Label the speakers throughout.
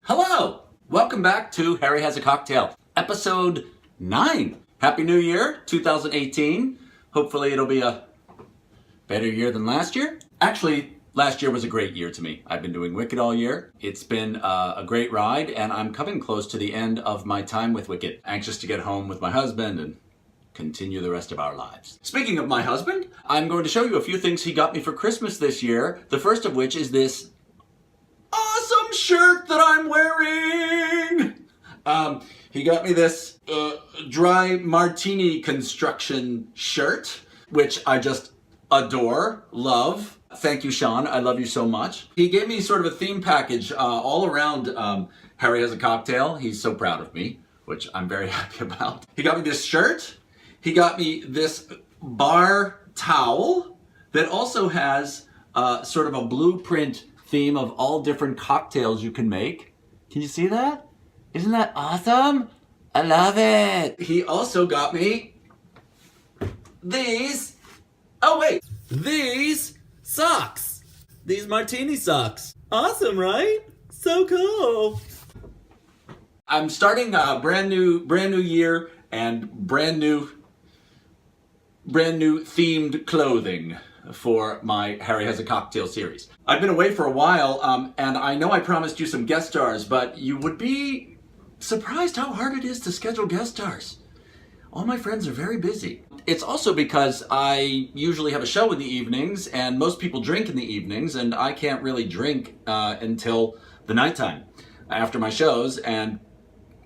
Speaker 1: Hello! Welcome back to Harry Has a Cocktail, episode 9. Happy New Year, 2018. Hopefully it'll be a better year than last year. Actually, last year was a great year to me. I've been doing Wicked all year. It's been a great ride, and I'm coming close to the end of my time with Wicked. Anxious to get home with my husband and continue the rest of our lives. Speaking of my husband, I'm going to show you a few things he got me for Christmas this year. The first of which is this awesome shirt that I'm wearing. He got me this dry martini construction shirt, which I just adore, love. Thank you, Sean. I love you so much. He gave me sort of a theme package all around Harry Has a Cocktail. He's so proud of me, which I'm very happy about. He got me this shirt. He got me this bar towel that also has sort of a blueprint theme of all different cocktails you can make. Can you see that? Isn't that awesome? I love it. He also got me these, these socks. These martini socks. Awesome, right? So cool. I'm starting a brand new year and brand new themed clothing for my Harry Has a Cocktail series. I've been away for a while, and I know I promised you some guest stars, but you would be surprised how hard it is to schedule guest stars. All my friends are very busy. It's also because I usually have a show in the evenings, and most people drink in the evenings, and I can't really drink until the nighttime after my shows, and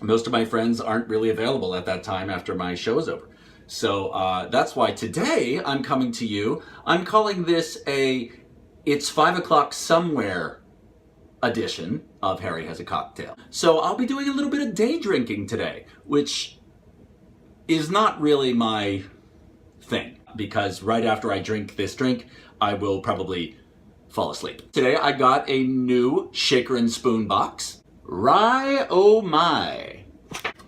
Speaker 1: most of my friends aren't really available at that time after my show is over. So that's why today I'm coming to you. I'm calling this It's 5 o'clock somewhere edition of Harry Has a Cocktail. So I'll be doing a little bit of day drinking today, which is not really my thing, because right after I drink this drink, I will probably fall asleep. Today I got a new shaker and spoon box. Rye oh my.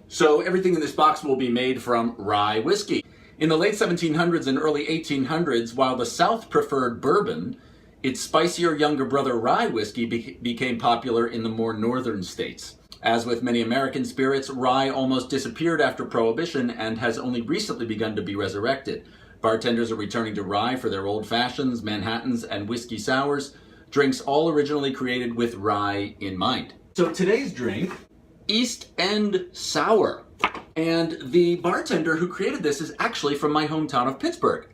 Speaker 1: So everything in this box will be made from rye whiskey. In the late 1700s and early 1800s, while the South preferred bourbon, its spicier younger brother rye whiskey became popular in the more northern states. As with many American spirits, rye almost disappeared after Prohibition and has only recently begun to be resurrected. Bartenders are returning to rye for their old fashions, Manhattans, and whiskey sours, drinks all originally created with rye in mind. So today's drink, East End Sour. And the bartender who created this is actually from my hometown of Pittsburgh.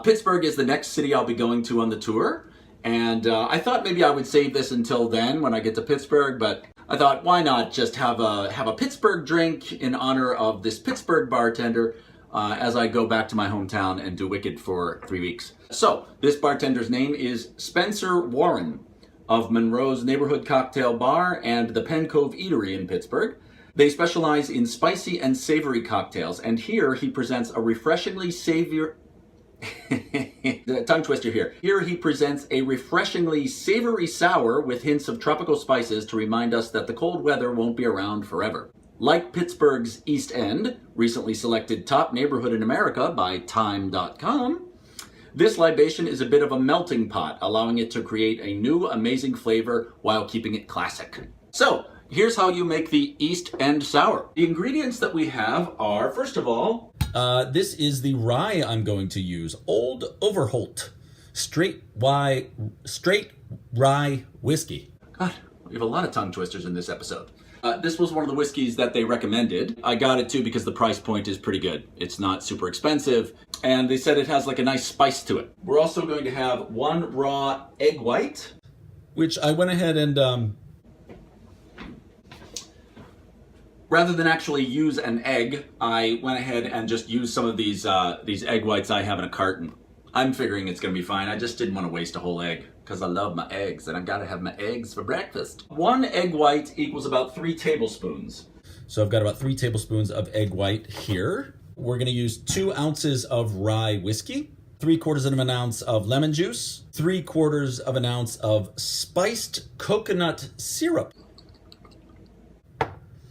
Speaker 1: Pittsburgh is the next city I'll be going to on the tour. And I thought maybe I would save this until then when I get to Pittsburgh, but I thought why not just have a Pittsburgh drink in honor of this Pittsburgh bartender as I go back to my hometown and do Wicked for 3 weeks. So this bartender's name is Spencer Warren of Monroe's Neighborhood Cocktail Bar and the Penn, Cove Eatery in Pittsburgh. They specialize in spicy and savory cocktails, and here he presents a refreshingly tongue twister here. Here he presents a refreshingly savory sour with hints of tropical spices to remind us that the cold weather won't be around forever. Like Pittsburgh's East End, recently selected top neighborhood in America by Time.com, this libation is a bit of a melting pot, allowing it to create a new, amazing flavor while keeping it classic. So, here's how you make the East End Sour. The ingredients that we have are, first of all, this is the rye I'm going to use. Old Overholt straight rye whiskey. God, we have a lot of tongue twisters in this episode. This was one of the whiskeys that they recommended. I got it too because the price point is pretty good. It's not super expensive, and they said it has like a nice spice to it. We're also going to have 1 raw egg white, which I went ahead and rather than actually use an egg, I went ahead and just used some of these egg whites I have in a carton. I'm figuring it's gonna be fine. I just didn't want to waste a whole egg because I love my eggs and I've got to have my eggs for breakfast. 1 egg white equals about 3 tablespoons. So I've got about 3 tablespoons of egg white here. We're gonna use 2 ounces of rye whiskey, 3/4 of an ounce of lemon juice, 3/4 of an ounce of spiced coconut syrup.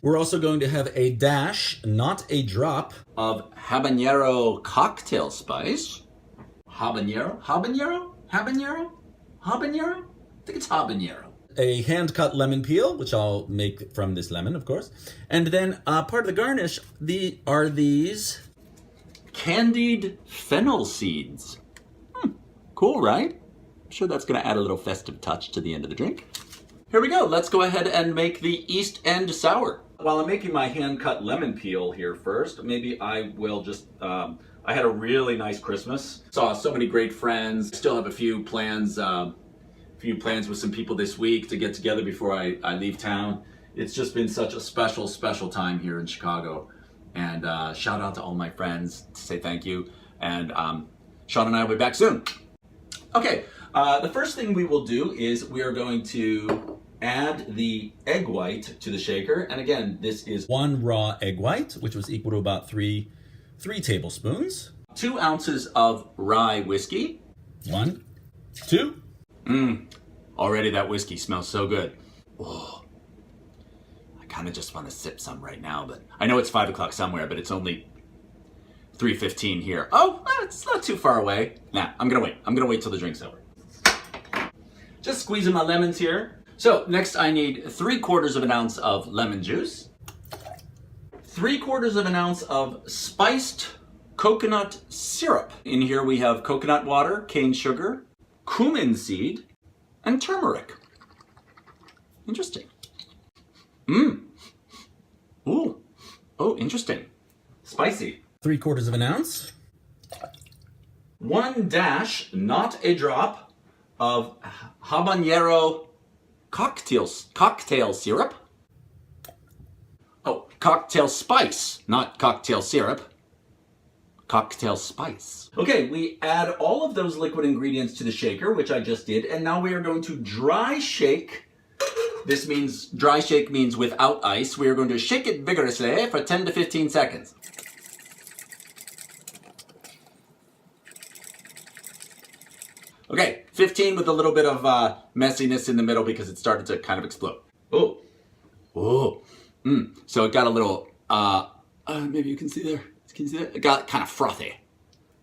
Speaker 1: We're also going to have a dash, not a drop, of habanero cocktail spice. Habanero? I think it's habanero.
Speaker 2: a hand-cut lemon peel, which I'll make from this lemon, of course. And then part of the garnish are these
Speaker 1: candied fennel seeds. Cool, right? I'm sure that's going to add a little festive touch to the end of the drink. Here we go. Let's go ahead and make the East End Sour. While I'm making my hand-cut lemon peel here first, maybe I will just... I had a really nice Christmas. Saw so many great friends. Still have a few plans with some people this week to get together before I leave town. It's just been such a special, special time here in Chicago. And shout out to all my friends to say thank you. And Sean and I will be back soon. Okay, the first thing we will do is we are going to add the egg white to the shaker. And again, this is
Speaker 2: 1 raw egg white, which was equal to about 3 tablespoons.
Speaker 1: 2 ounces of rye whiskey.
Speaker 2: 1, 2.
Speaker 1: Already that whiskey smells so good. Oh, I kind of just want to sip some right now, but I know it's 5 o'clock somewhere, but it's only 3:15 here. Oh, it's not too far away. Nah, I'm gonna wait. I'm gonna wait till the drink's over. Just squeezing my lemons here. So next I need 3/4 of an ounce of lemon juice, 3/4 of an ounce of spiced coconut syrup. In here we have coconut water, cane sugar, cumin seed, and turmeric. Interesting. Ooh. Oh, interesting. Spicy.
Speaker 2: 3/4 of an ounce.
Speaker 1: 1 dash, not a drop, of habanero cocktail syrup. Oh, cocktail spice, not cocktail syrup. Cocktail spice. Okay, we add all of those liquid ingredients to the shaker, which I just did, and now we are going to dry shake. This means, dry shake means without ice. We are going to shake it vigorously for 10 to 15 seconds. Okay, 15 with a little bit of messiness in the middle because it started to kind of explode. Oh, oh, So it got a little, maybe you can see there. Can you see that? It got kind of frothy.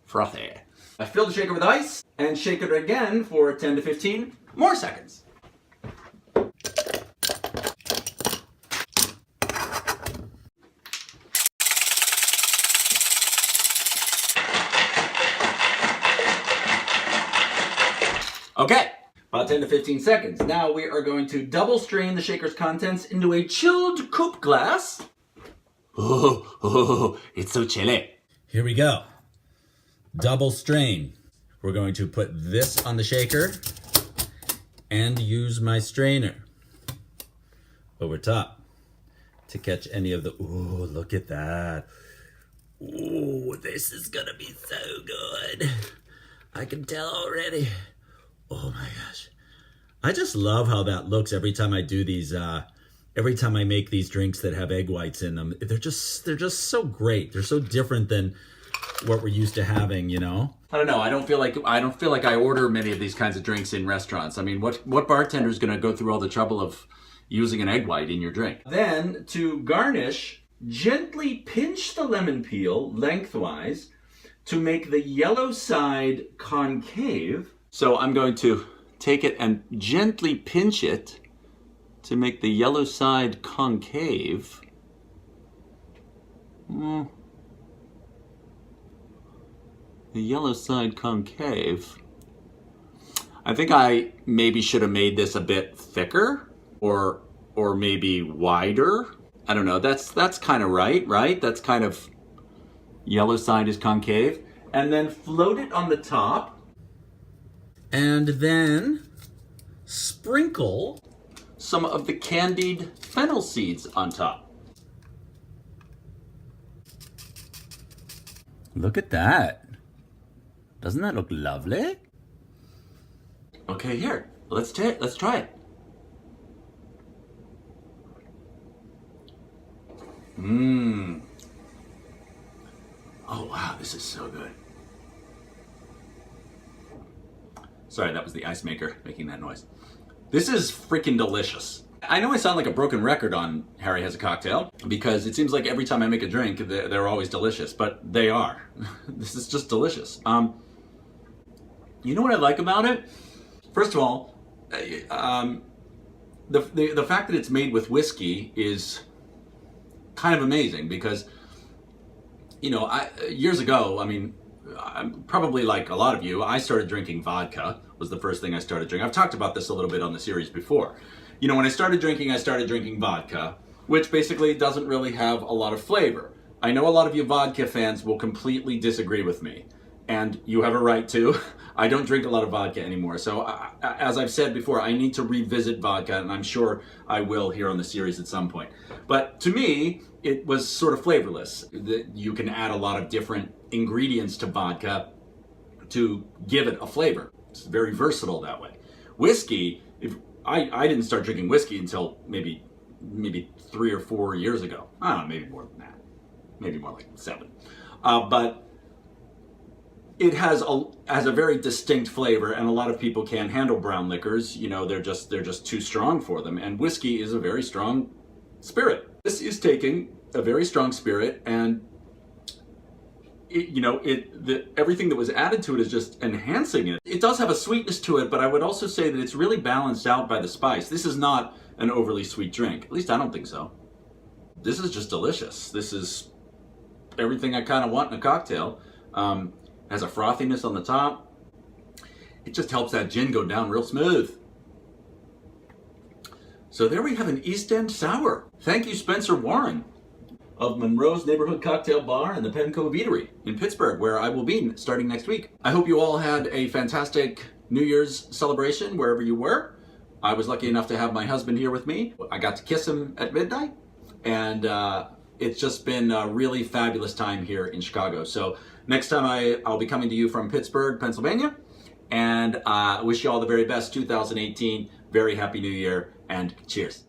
Speaker 1: Frothy. I fill the shaker with ice and shake it again for 10 to 15 more seconds. Okay, about 10 to 15 seconds. Now we are going to double strain the shaker's contents into a chilled coupe glass. Oh, it's so chilly.
Speaker 2: Here we go. Double strain. We're going to put this on the shaker and use my strainer over top to catch any of the, ooh, look at that. Ooh, this is gonna be so good. I can tell already. Oh my gosh. I just love how that looks every time I do these, every time I make these drinks that have egg whites in them. They're just so great. They're so different than what we're used to having, you know?
Speaker 1: I don't know. I don't feel like I order many of these kinds of drinks in restaurants. I mean, what bartender is going to go through all the trouble of using an egg white in your drink? Then to garnish, gently pinch the lemon peel lengthwise to make the yellow side concave. So I'm going to take it and gently pinch it to make the yellow side concave. The yellow side concave. I think I maybe should have made this a bit thicker or maybe wider. I don't know. That's kind of right? That's kind of yellow side is concave. And then float it on the top.
Speaker 2: And then sprinkle
Speaker 1: some of the candied fennel seeds on top.
Speaker 2: Look at that. Doesn't that look lovely?
Speaker 1: Okay, here. Let's try it. Oh wow, this is so good. Sorry, that was the ice maker making that noise. This is freaking delicious. I know I sound like a broken record on Harry Has a Cocktail because it seems like every time I make a drink, they're always delicious, but they are. This is just delicious. You know what I like about it? First of all, the fact that it's made with whiskey is kind of amazing because, years ago, I'm probably like a lot of you, I started drinking vodka, was the first thing I started drinking. I've talked about this a little bit on the series before. When I started drinking vodka, which basically doesn't really have a lot of flavor. I know a lot of you vodka fans will completely disagree with me, and you have a right to. I don't drink a lot of vodka anymore, so as I've said before, I need to revisit vodka, and I'm sure I will here on the series at some point. But to me, it was sort of flavorless. You can add a lot of different ingredients to vodka to give it a flavor. It's very versatile that way. Whiskey, I didn't start drinking whiskey until maybe 3 or 4 years ago. I don't know, maybe more than that. Maybe more like 7. But it has a very distinct flavor, and a lot of people can't handle brown liquors. They're just too strong for them. And whiskey is a very strong spirit. This is taking a very strong spirit, and everything that was added to it is just enhancing it. It does have a sweetness to it, but I would also say that it's really balanced out by the spice. This is not an overly sweet drink. At least I don't think so. This is just delicious. This is everything I kind of want in a cocktail. Has a frothiness on the top. It just helps that gin go down real smooth. So there we have an East End sour. Thank you, Spencer Warren of Monroe's Neighborhood Cocktail Bar and the Penn, Cove Eatery in Pittsburgh, where I will be starting next week. I hope you all had a fantastic New Year's celebration wherever you were. I was lucky enough to have my husband here with me. I got to kiss him at midnight, and it's just been a really fabulous time here in Chicago. So next time I'll be coming to you from Pittsburgh, Pennsylvania, and I wish you all the very best 2018. Very happy New Year, and cheers.